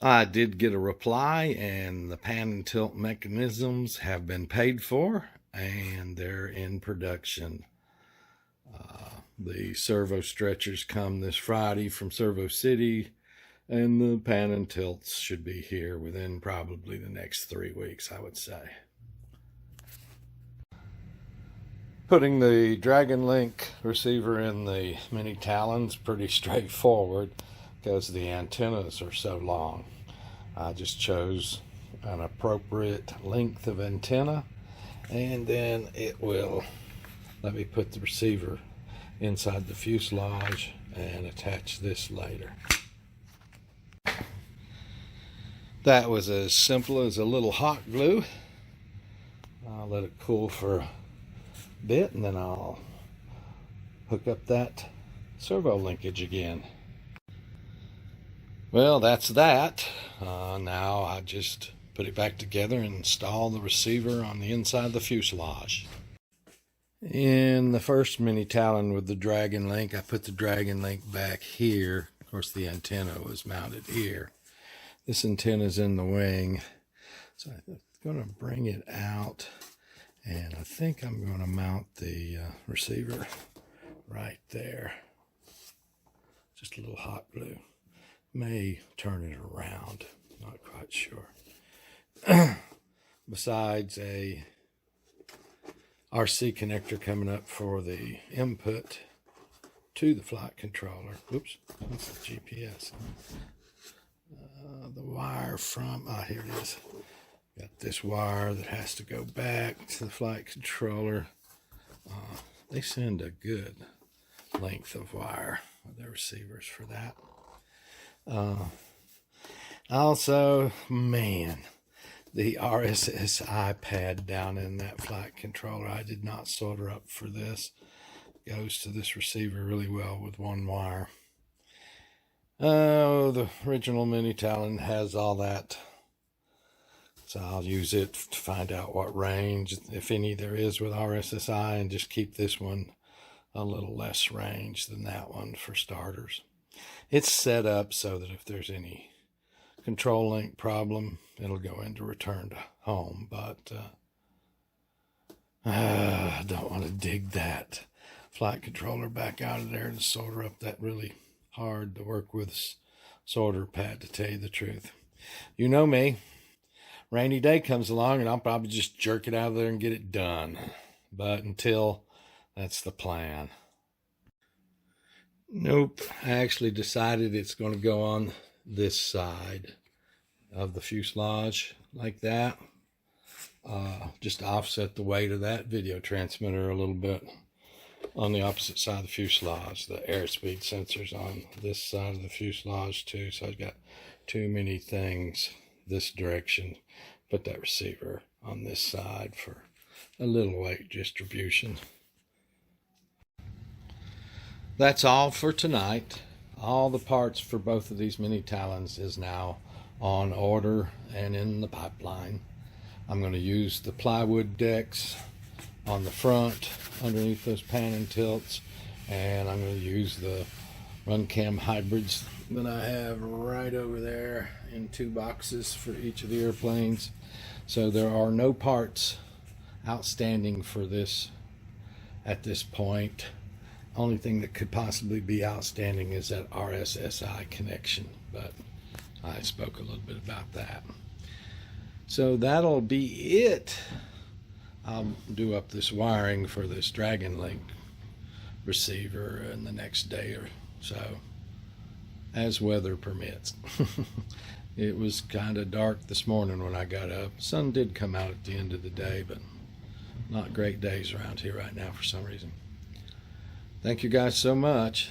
I did get a reply, and the pan and tilt mechanisms have been paid for, and they're in production. The servo stretchers come this Friday from Servo City, and the pan and tilts should be here within probably the next 3 weeks, I would say. Putting the Dragon Link receiver in the mini Talon's pretty straightforward because the antennas are so long. I just chose an appropriate length of antenna, and then it will let me put the receiver inside the fuselage and attach this later. That was as simple as a little hot glue. I'll let it cool for a bit, and then I'll hook up that servo linkage again. Well, that's that. Now I just put it back together and install the receiver on the inside of the fuselage. In the first mini Talon with the Dragon Link, I put the Dragon Link back here. Of course, the antenna was mounted here. This antenna is in the wing, so I'm going to bring it out, and I think I'm going to mount the receiver right there. Just a little hot glue. May turn it around, not quite sure. Besides a RC connector coming up for the input to the flight controller. Oops, that's the GPS. The wire from, here it is. Got this wire that has to go back to the flight controller. They send a good length of wire with their receivers for that. Also, man, the RSSI pad down in that flight controller, I did not solder up for this. Goes to this receiver really well with one wire. The original mini Talon has all that, so I'll use it to find out what range, if any, there is with RSSI, and just keep this one a little less range than that one for starters. It's set up so that if there's any control link problem, it'll go into return to home, but I don't want to dig that flight controller back out of there and solder up that really hard to work with solder pad, to tell you the truth. You know me, rainy day comes along and I'll probably just jerk it out of there and get it done, but until, that's the plan. Nope, I actually decided it's going to go on this side of the fuselage like that, just to offset the weight of that video transmitter a little bit. On the opposite side of the fuselage, the airspeed sensors on this side of the fuselage too, so I've got too many things this direction. Put that receiver on this side for a little weight distribution. That's all for tonight. All the parts for both of these mini Talons is now on order and in the pipeline. I'm going to use the plywood decks on the front underneath those pan and tilts, and I'm going to use the run cam hybrids that I have right over there in 2 boxes for each of the airplanes. So there are no parts outstanding for this at this point. Only thing that could possibly be outstanding is that RSSI connection, but I spoke a little bit about that. So that'll be it. I'll do up this wiring for this Dragon Link receiver in the next day or so, as weather permits. It was kind of dark this morning when I got up. Sun did come out at the end of the day, but not great days around here right now for some reason. Thank you guys so much.